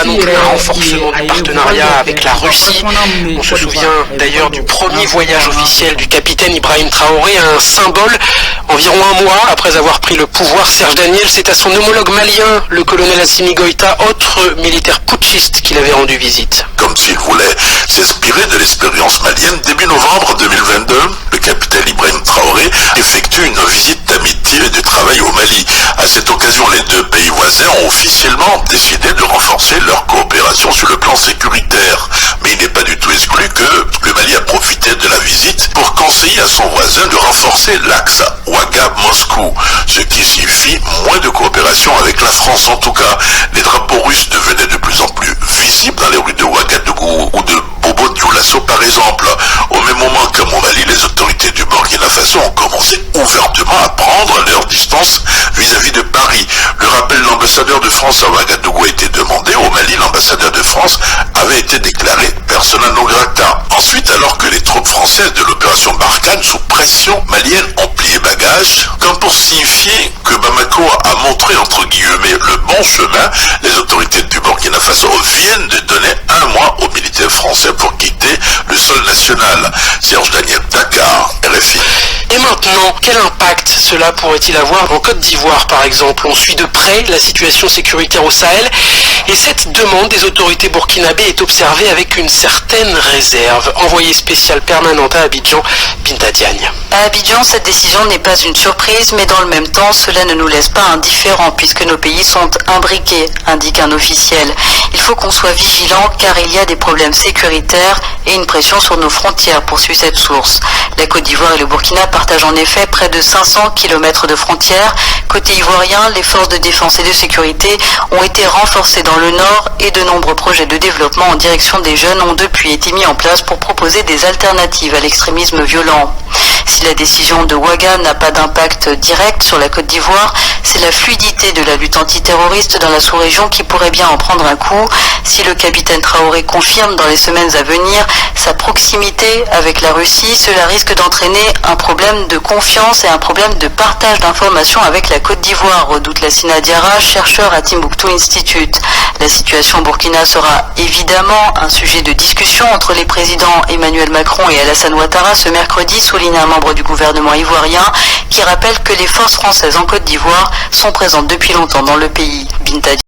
non plus un renforcement du partenariat avec la Russie. On se souvient d'ailleurs du premier voyage officiel du capitaine Ibrahim Traoré, un symbole. Environ un mois après avoir pris le pouvoir, Serge Daniel, c'est à son homologue malien, le colonel Assimi Goïta, autre militaire putschiste, qu'il avait rendu visite. Comme s'il voulait s'inspirer de l'expérience malienne, début novembre 2022, le capitaine Ibrahim Traoré effectue une visite d'amitié et de travail au Mali. À cette occasion, les deux pays voisins ont officiellement décidé de renforcer leur coopération sur le plan sécuritaire. Mais il n'est pas du tout exclu que le Mali a profité de la visite pour conseiller à son voisin de renforcer l'axe Ouaga-Moscou, ce qui signifie moins de coopération avec la France. En tout cas, les drapeaux russes devenaient de plus en plus visibles dans les rues de Ouagadougou ou de Bobo-Dioulasso par exemple. Au même moment qu'au Mali, les autorités du Burkina Faso ont commencé ouvertement à prendre leur distance vis-à-vis de Paris. Le rappel de l'ambassadeur de France à Ouagadougou a été demandé. Au Mali, l'ambassadeur de France avait été déclaré persona non grata. Ensuite, alors que les troupes françaises de l'opération Barkhane sous pression malienne ont plié bagages, comme pour signifier que Bamako a montré entre guillemets le bon chemin, les autorités du Burkina Faso viennent de donner un mois aux militaires français pour quitter le sol national. Serge Daniel, Dakar, RFI. Et maintenant, quel impact cela pourrait-il avoir en Côte d'Ivoire par exemple? On suit de près la situation sécuritaire au Sahel et cette demande des autorités burkinabées est observée avec une certaine réserve. Envoyée spéciale permanente à Abidjan, Binta Diagne. À Abidjan, cette décision n'est pas une surprise, mais dans le même temps, cela ne nous laisse pas indifférents puisque nos pays sont imbriqués, indique un officiel. Il faut qu'on soit vigilant car il y a des problèmes sécuritaires et une pression sur nos frontières, poursuit cette source. La Côte d'Ivoire et le Burkina partagent en effet près de 500 km de frontières. Côté ivoirien, les forces de défense et de sécurité ont été renforcées dans le nord et de nombreux projets de développement en direction des jeunes ont depuis été mis en place pour proposer des alternatives à l'extrémisme violent. Si la décision de Ouaga n'a pas d'impact direct sur la Côte d'Ivoire, c'est la fluidité de la lutte antiterroriste dans la sous-région qui pourrait bien en prendre un coup. Si le capitaine Traoré confirme dans les semaines à venir sa proximité avec la Russie, cela risque d'entraîner un problème de confiance et un problème de partage d'informations avec la Côte d'Ivoire, redoute Lassina Diarra, chercheur à Timbuktu Institute. La situation au Burkina sera évidemment un sujet de discussion entre les présidents Emmanuel Macron et Alassane Ouattara ce mercredi, souligne un membre du gouvernement ivoirien qui rappelle que les forces françaises en Côte d'Ivoire sont présentes depuis longtemps dans le pays. Binta